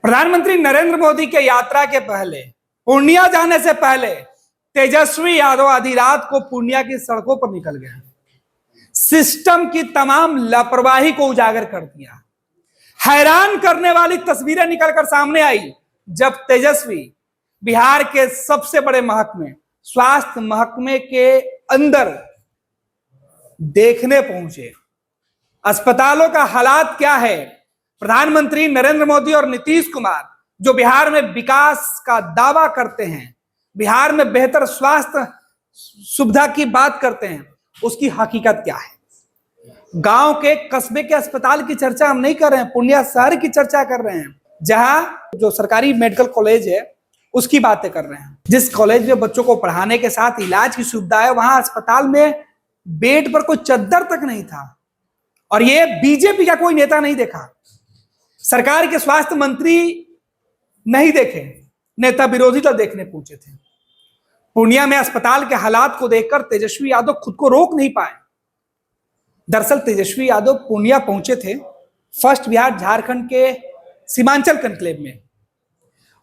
प्रधानमंत्री नरेंद्र मोदी के यात्रा के पहले, पूर्णिया जाने से पहले तेजस्वी यादव आधी रात को पूर्णिया की सड़कों पर निकल गए। सिस्टम की तमाम लापरवाही को उजागर कर दिया। हैरान करने वाली तस्वीरें निकलकर सामने आई जब तेजस्वी बिहार के सबसे बड़े महकमे स्वास्थ्य महकमे के अंदर देखने पहुंचे। अस्पतालों का हालात क्या है। प्रधानमंत्री नरेंद्र मोदी और नीतीश कुमार जो बिहार में विकास का दावा करते हैं, बिहार में बेहतर स्वास्थ्य सुविधा की बात करते हैं, उसकी हकीकत क्या है। गांव के कस्बे के अस्पताल की चर्चा हम नहीं कर रहे हैं, पूर्णिया शहर की चर्चा कर रहे हैं, जहां जो सरकारी मेडिकल कॉलेज है उसकी बातें कर रहे हैं। जिस कॉलेज में बच्चों को पढ़ाने के साथ इलाज की सुविधा है, वहां अस्पताल में बेड पर कोई चद्दर तक नहीं था। और ये बीजेपी का कोई नेता नहीं देखा, सरकार के स्वास्थ्य मंत्री नहीं देखे, नेता विरोधी दल देखने पहुंचे थे। पूर्णिया में अस्पताल के हालात को देखकर तेजस्वी यादव खुद को रोक नहीं पाए। दरअसल तेजस्वी यादव पूर्णिया पहुंचे थे फर्स्ट बिहार झारखंड के सीमांचल कन्क्लेव में।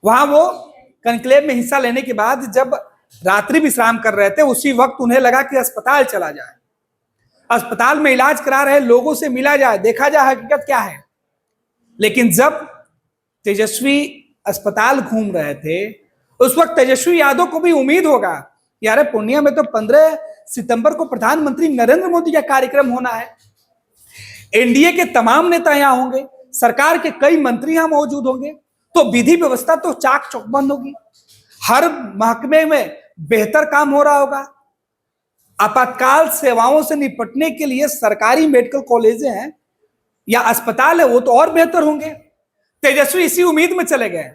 वहां वो कन्क्लेव में हिस्सा लेने के बाद जब रात्रि विश्राम कर रहे थे, उसी वक्त उन्हें लगा कि अस्पताल चला जाए, अस्पताल में इलाज करा रहे लोगों से मिला जाए, देखा जाए हकीकत क्या है। लेकिन जब तेजस्वी अस्पताल घूम रहे थे, उस वक्त तेजस्वी यादव को भी उम्मीद होगा यार पूर्णिया में तो 15 सितंबर को प्रधानमंत्री नरेंद्र मोदी का कार्यक्रम होना है, एनडीए के तमाम नेता यहां होंगे, सरकार के कई मंत्री यहां मौजूद होंगे, तो विधि व्यवस्था तो चाक चौबंद होगी, हर महकमे में बेहतर काम हो रहा होगा। आपातकाल सेवाओं से निपटने के लिए सरकारी मेडिकल कॉलेज हैं या अस्पताल है, वो तो और बेहतर होंगे। तेजस्वी इसी उम्मीद में चले गए।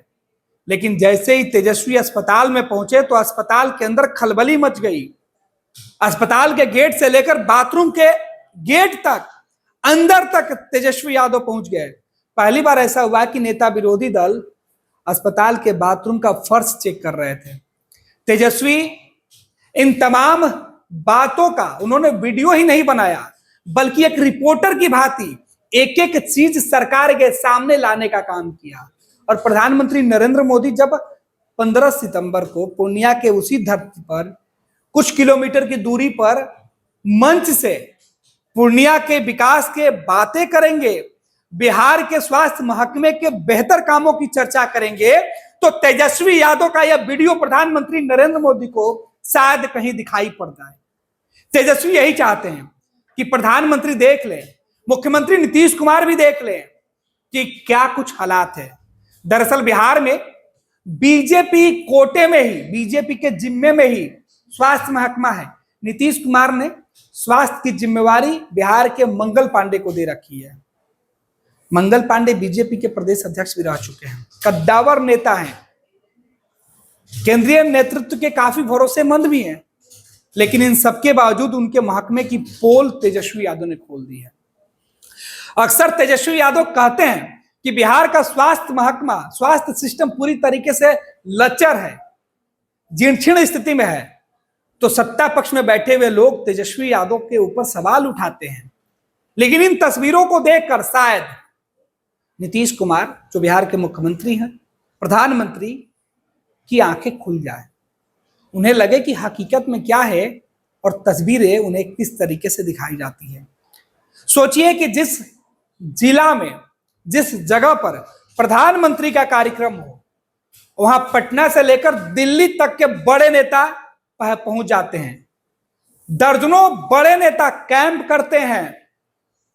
लेकिन जैसे ही तेजस्वी अस्पताल में पहुंचे तो अस्पताल के अंदर खलबली मच गई। अस्पताल के गेट से लेकर बाथरूम के गेट तक, अंदर तक तेजस्वी यादव पहुंच गए। पहली बार ऐसा हुआ कि नेता विरोधी दल अस्पताल के बाथरूम का फर्श चेक कर रहे थे। तेजस्वी इन तमाम बातों का उन्होंने वीडियो ही नहीं बनाया, बल्कि एक रिपोर्टर की भांति एक एक चीज सरकार के सामने लाने का काम किया। और प्रधानमंत्री नरेंद्र मोदी जब 15 सितंबर को पूर्णिया के उसी धरती पर कुछ किलोमीटर की दूरी पर मंच से पूर्णिया के विकास के बातें करेंगे, बिहार के स्वास्थ्य महकमे के बेहतर कामों की चर्चा करेंगे, तो तेजस्वी यादव का यह वीडियो प्रधानमंत्री नरेंद्र मोदी को शायद कहीं दिखाई पड़ जाए। तेजस्वी यही चाहते हैं कि प्रधानमंत्री देख ले, मुख्यमंत्री नीतीश कुमार भी देख ले कि क्या कुछ हालात है। दरअसल बिहार में बीजेपी कोटे में ही, बीजेपी के जिम्मे में ही स्वास्थ्य महकमा है। नीतीश कुमार ने स्वास्थ्य की जिम्मेवारी बिहार के मंगल पांडे को दे रखी है। मंगल पांडे बीजेपी के प्रदेश अध्यक्ष भी रह चुके हैं, कद्दावर नेता हैं, केंद्रीय नेतृत्व के काफी भरोसेमंद भी हैं। लेकिन इन सबके बावजूद उनके महकमे की पोल तेजस्वी यादव ने खोल दी है। अक्सर तेजस्वी यादव कहते हैं कि बिहार का स्वास्थ्य महकमा, स्वास्थ्य सिस्टम पूरी तरीके से लचर है, जीर्ण स्थिति में है। तो सत्ता पक्ष में बैठे हुए लोग तेजस्वी यादव के ऊपर सवाल उठाते हैं। लेकिन इन तस्वीरों को देखकर शायद नीतीश कुमार जो बिहार के मुख्यमंत्री हैं, प्रधानमंत्री की आंखें खुल जाए, उन्हें लगे कि हकीकत में क्या है और तस्वीरें उन्हें किस तरीके से दिखाई जाती है। सोचिए कि जिस जिला में, जिस जगह पर प्रधानमंत्री का कार्यक्रम हो, वहां पटना से लेकर दिल्ली तक के बड़े नेता पहुंच जाते हैं। दर्जनों बड़े नेता कैंप करते हैं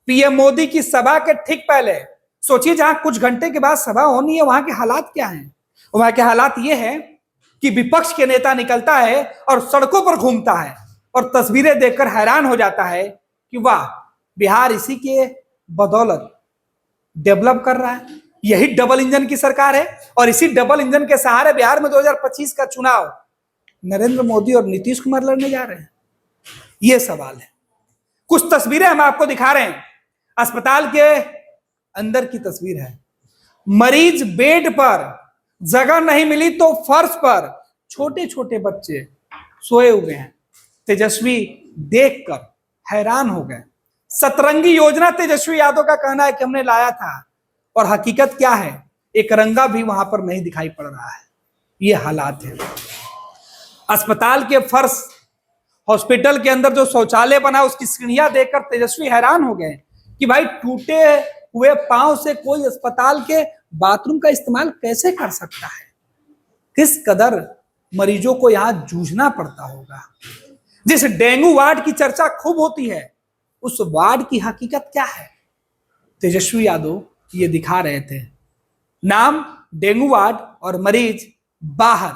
पीएम मोदी की सभा के ठीक पहले। सोचिए जहां कुछ घंटे के बाद सभा होनी है, वहां के हालात क्या हैं। वहां के हालात ये हैं कि विपक्ष के नेता निकलता है और सड़कों पर घूमता है और तस्वीरें देखकर हैरान हो जाता है कि वाह, बिहार इसी के बदौलत डेवलप कर रहा है। यही डबल इंजन की सरकार है और इसी डबल इंजन के सहारे बिहार में 2025 का चुनाव नरेंद्र मोदी और नीतीश कुमार लड़ने जा रहे हैं। यह सवाल है। कुछ तस्वीरें हम आपको दिखा रहे हैं। अस्पताल के अंदर की तस्वीर है। मरीज बेड पर, जगह नहीं मिली तो फर्श पर छोटे छोटे बच्चे सोए हुए हैं। तेजस्वी देखकर हैरान हो गए। सतरंगी योजना तेजस्वी यादव का कहना है कि हमने लाया था, और हकीकत क्या है, एक रंगा भी वहां पर नहीं दिखाई पड़ रहा है। ये हालात है। अस्पताल के फर्श, हॉस्पिटल के अंदर जो शौचालय बना उसकी सीढ़ियां देखकर तेजस्वी हैरान हो गए कि भाई टूटे हुए पांव से कोई अस्पताल के बाथरूम का इस्तेमाल कैसे कर सकता है। किस कदर मरीजों को यहां जूझना पड़ता होगा। जिस डेंगू वार्ड की चर्चा खूब होती है, उस वार्ड की हकीकत क्या है, तेजस्वी यादव ये दिखा रहे थे। नाम डेंगू वार्ड और मरीज बाहर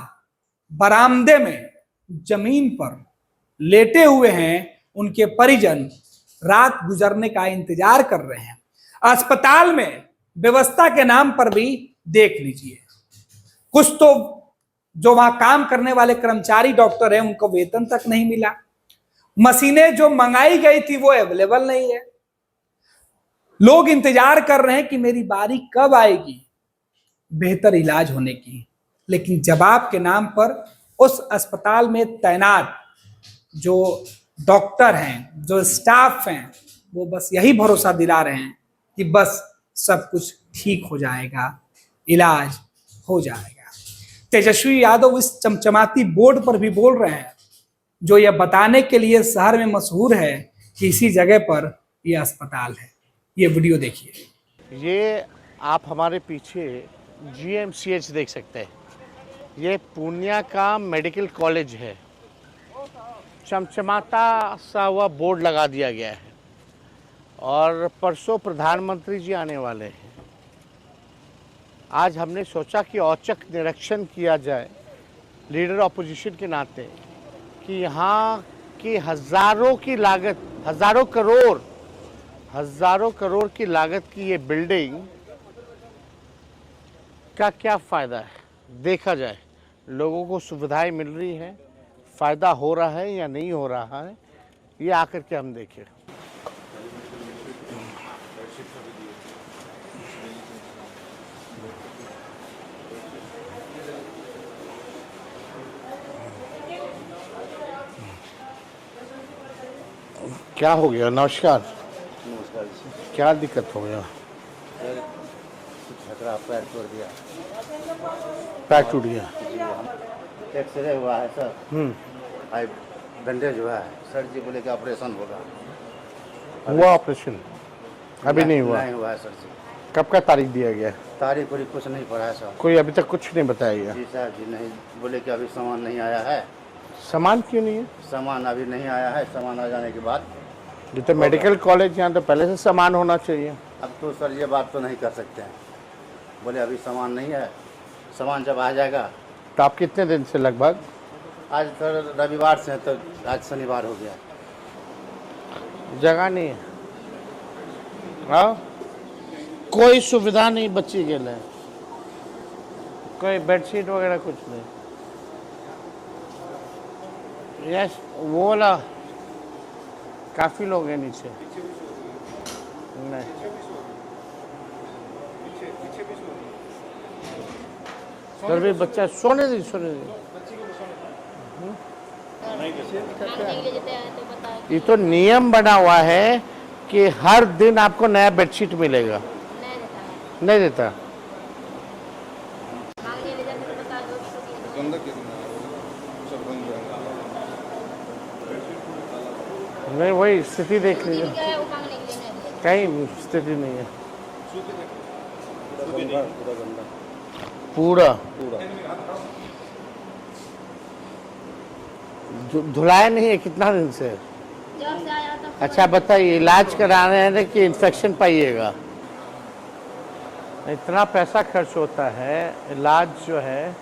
बरामदे में जमीन पर लेटे हुए हैं। उनके परिजन रात गुजरने का इंतजार कर रहे हैं। अस्पताल में व्यवस्था के नाम पर भी देख लीजिए, कुछ तो जो वहां काम करने वाले कर्मचारी डॉक्टर हैं उनको वेतन तक नहीं मिला। मशीनें जो मंगाई गई थी वो अवेलेबल नहीं है। लोग इंतजार कर रहे हैं कि मेरी बारी कब आएगी बेहतर इलाज होने की, लेकिन जवाब के नाम पर उस अस्पताल में तैनात जो डॉक्टर हैं, जो स्टाफ हैं, वो बस यही भरोसा दिला रहे हैं कि बस सब कुछ ठीक हो जाएगा, इलाज हो जाएगा। तेजस्वी यादव इस चमचमाती बोर्ड पर भी बोल रहे हैं जो यह बताने के लिए शहर में मशहूर है कि इसी जगह पर यह अस्पताल है। ये वीडियो देखिए। ये आप हमारे पीछे GMCH देख सकते हैं। ये पूर्णिया का मेडिकल कॉलेज है। चमचमाता सा हुआ बोर्ड लगा दिया गया है और परसों प्रधानमंत्री जी आने वाले हैं। आज हमने सोचा कि औचक निरीक्षण किया जाए लीडर ऑपोजिशन के नाते कि यहाँ की हज़ारों करोड़ की लागत की ये बिल्डिंग का क्या फ़ायदा है, देखा जाए। लोगों को सुविधाएं मिल रही है, फ़ायदा हो रहा है या नहीं हो रहा है, ये आकर के हम देखें। क्या हो गया? नमस्कार। नमस्कार जी। क्या दिक्कत हो गया? कुछ खतरा, पैर तोड़ दिया। पैर टूट गया? एक्सरे हुआ है सर। आई बैंडेज हुआ है। सर जी बोले कि ऑपरेशन होगा। हुआ ऑपरेशन? अभी नहीं हुआ? नहीं हुआ है सर जी। कब का तारीख दिया गया? तारीख पूरी कुछ नहीं पड़ा है सर। कोई अभी तक कुछ नहीं बताया गया? जी साहब जी नहीं, बोले कि अभी सामान नहीं आया है। सामान क्यों नहीं है? सामान अभी नहीं आया है, सामान आ जाने के बाद। ये तो मेडिकल कॉलेज, यहाँ तो पहले से सामान होना चाहिए। अब तो सर ये बात तो नहीं कर सकते हैं। बोले अभी सामान नहीं है, सामान जब आ जाएगा। तो आप कितने दिन से लगभग? आज सर रविवार से है तो आज शनिवार हो गया। जगह नहीं है? हाँ, कोई सुविधा नहीं बच्ची के लिए, कोई बेडशीट वगैरह कुछ नहीं। यस, वो वाला काफ़ी लोग हैं नीचे। नहीं, फिर भी बच्चा सोने दी। ये तो नियम बना हुआ है कि हर दिन आपको नया बेडशीट मिलेगा। नहीं देता। नहीं, वही स्थिति देख लीजिए, कहीं स्थिति नहीं है। पूरा धुलाया नहीं है कितना दिन से? अच्छा बताइए, इलाज कराने हैं कि इन्फेक्शन पाइएगा? इतना पैसा खर्च होता है, इलाज जो है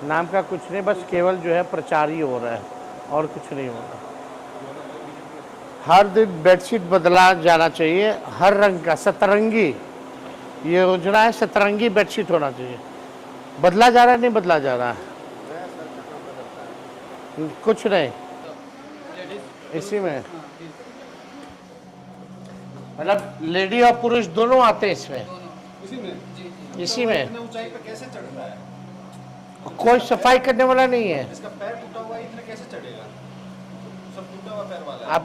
नाम का कुछ नहीं, बस केवल जो है प्रचार ही हो रहा है और कुछ नहीं हो रहा। हर दिन बेडशीट बदला जाना चाहिए, हर रंग का, सतरंगी। ये योजना है, सतरंगी बेडशीट होना चाहिए। बदला जा रहा है? नहीं बदला जा रहा है? कुछ नहीं, इसी में मतलब लेडी और पुरुष दोनों आते हैं इसमें। इसी में ऊंचाई पे कैसे चढ़ता है? कोई सफाई करने वाला नहीं है। इसका पैर टूटा हुआ है, इतना कैसे चढ़ेगा? सब टूटा हुआ पैर वाला है। अब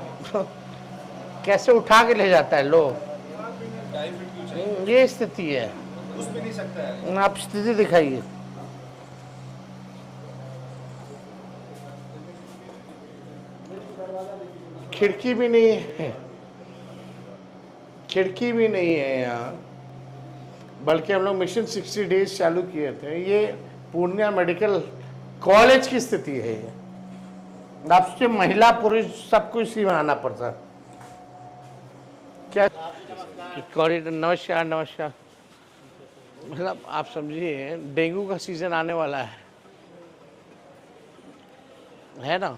कैसे उठा के ले जाता है लोग? 2.5 फीट की ऊंचाई। ये स्थिति है। घुस भी नहीं सकता है। आप स्थिति दिखाइए। खिड़की भी नहीं है, खिड़की भी नहीं है यहाँ, बल्कि हम लोग मिशन 60 डेज चालू किए थे। ये पूर्णिया मेडिकल कॉलेज की स्थिति है। ये आपसे महिला पुरुष सबको इसी में आना पड़ता है। क्या कॉरिडोर? नमस्कार नमस्कार। मतलब आप समझिए डेंगू का सीजन आने वाला है ना?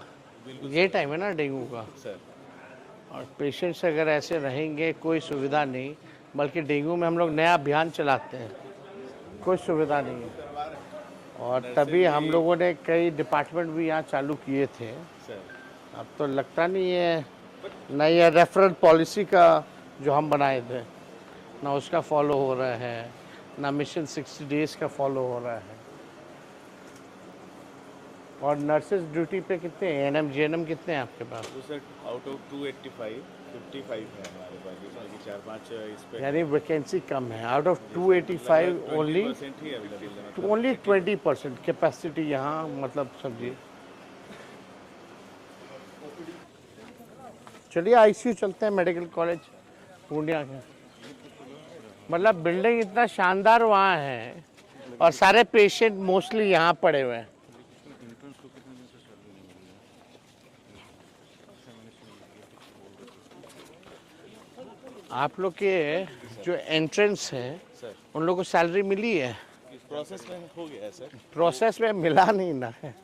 ये टाइम है ना डेंगू का सर। और पेशेंट्स अगर ऐसे रहेंगे, कोई सुविधा नहीं, बल्कि डेंगू में हम लोग नया अभियान चलाते हैं, कोई सुविधा नहीं है। और तभी हम लोगों ने कई डिपार्टमेंट भी यहाँ चालू किए थे। अब तो लगता नहीं है ना, ये रेफरल पॉलिसी का जो हम बनाए थे ना उसका फॉलो हो रहा है, ना मिशन 60 डेज का फॉलो हो रहा है। और नर्सेज ड्यूटी पे कितने हैं? एनएम जीएनएम कितने हैं आपके पास? तो सर आउट ऑफ 285 55 है हमारे पास, जिसमें कि 4-5 इस पे यानी वैकेंसी कम है। Out of 285 only 20% he available है। ओनली 20% कैपेसिटी यहाँ, मतलब समझिए। चलिए आईसीयू चलते हैं मेडिकल कॉलेज पूर्णिया के। मतलब बिल्डिंग इतना शानदार वहाँ है और सारे पेशेंट मोस्टली यहाँ पड़े हुए हैं। आप लोग के जो एंट्रेंस है उन लोगों को सैलरी मिली है? प्रोसेस में हो गया है सर। प्रोसेस में मिला नहीं ना है।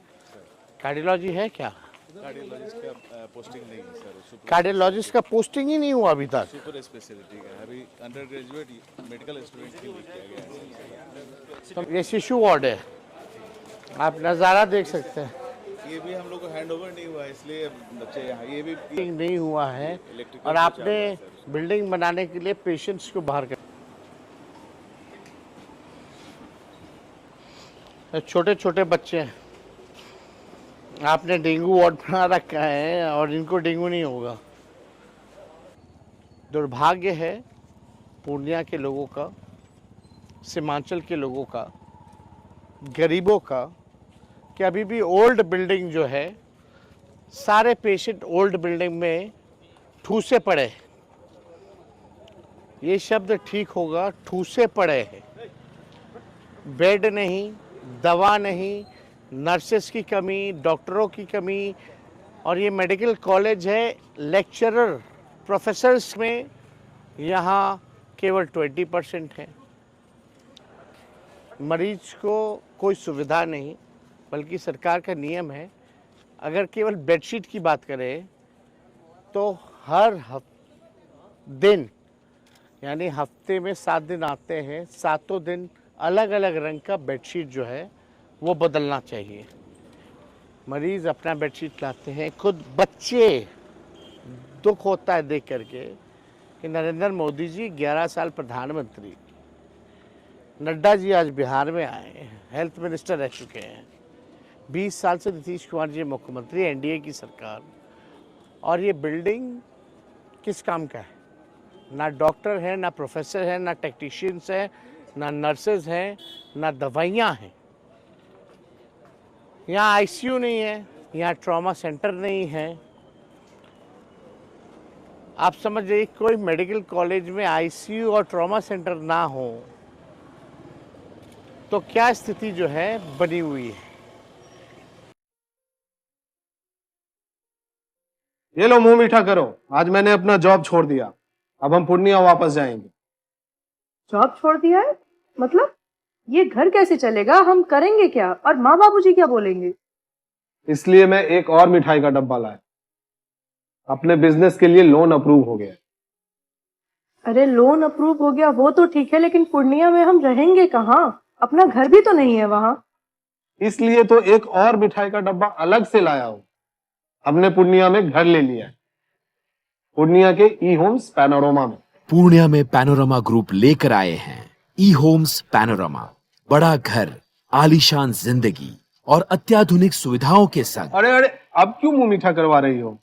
कार्डियोलॉजी है क्या? कार्डियोलॉजिस्ट का पोस्टिंग नहीं है सर। कार्डियोलॉजिस्ट का पोस्टिंग ही नहीं हुआ अभी तक। सुपर स्पेशलिटी का है, अभी अंडर ग्रेजुएट मेडिकल स्टूडेंट के लिए किया गया है। तो ये शिशु वार्ड है, आप नज़ारा देख सकते हैं। ये भी हम लोग को हैंड ओवर नहीं हुआ है, इसलिए बच्चे यहाँ ये भी नहीं हुआ है Electrical और भी आपने चल रहा है सर। बिल्डिंग बनाने के लिए पेशेंट्स को बाहर कर, छोटे छोटे बच्चे हैं, आपने डेंगू वार्ड बना रखा है और इनको डेंगू नहीं होगा। दुर्भाग्य है पूर्णिया के लोगों का, सीमांचल के लोगों का, गरीबों का, कि अभी भी ओल्ड बिल्डिंग जो है, सारे पेशेंट ओल्ड बिल्डिंग में ठूसे पड़े हैं। ये शब्द ठीक होगा, ठूसे पड़े हैं। बेड नहीं, दवा नहीं, नर्सेस की कमी, डॉक्टरों की कमी। और ये मेडिकल कॉलेज है, लेक्चरर प्रोफेसर्स में यहाँ केवल 20% है। मरीज को कोई सुविधा नहीं, बल्कि सरकार का नियम है, अगर केवल बेडशीट की बात करें तो हर दिन, यानी हफ्ते में 7 दिन आते हैं, 7 दिन अलग अलग रंग का बेडशीट जो है वो बदलना चाहिए। मरीज अपना बेडशीट लाते हैं, खुद बच्चे, दुख होता है देख करके कि नरेंद्र मोदी जी 11 साल प्रधानमंत्री, नड्डा जी आज बिहार में आए, हेल्थ मिनिस्टर रह चुके हैं, 20 साल से नीतीश कुमार जी मुख्यमंत्री, एनडीए की सरकार, और ये बिल्डिंग किस काम का है? ना डॉक्टर है, ना प्रोफेसर है, ना टेक्नीशियंस है, ना नर्सेज हैं, ना दवाइयाँ हैं। यहाँ आईसीयू नहीं है, यहाँ ट्रॉमा सेंटर नहीं है। आप समझ जाइए, कोई मेडिकल कॉलेज में आईसीयू और ट्रॉमा सेंटर ना हो तो क्या स्थिति जो है बनी हुई है। ये लो मुंह मीठा करो, आज मैंने अपना जॉब छोड़ दिया, अब हम पूर्णिया वापस जाएंगे। जॉब छोड़ दिया है? मतलब ये घर कैसे चलेगा? हम करेंगे क्या? और माँ बाबूजी क्या बोलेंगे? इसलिए मैं एक और मिठाई का डब्बा लाया, अपने बिजनेस के लिए लोन अप्रूव हो गया। अरे लोन अप्रूव हो गया वो तो ठीक है, लेकिन पूर्णिया में हम रहेंगे कहाँ? अपना घर भी तो नहीं है वहाँ। इसलिए तो एक और मिठाई का डब्बा अलग से लाया हूं। हमने पूर्णिया में घर ले लिया है, पूर्णिया के ई होम्स पैनोरमा में। पूर्णिया में पैनोरमा ग्रुप लेकर आए हैं ई होम्स पैनोरमा, बड़ा घर, आलीशान जिंदगी और अत्याधुनिक सुविधाओं के संग। अरे अरे, अब क्यों मुंह मीठा करवा रही हो?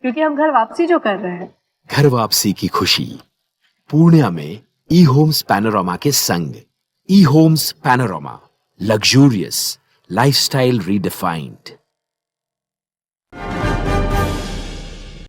क्योंकि हम घर वापसी जो कर रहे हैं। घर वापसी की खुशी पूर्णिया में ई होम्स पैनोरामा के संग। ई homes panorama, luxurious lifestyle redefined.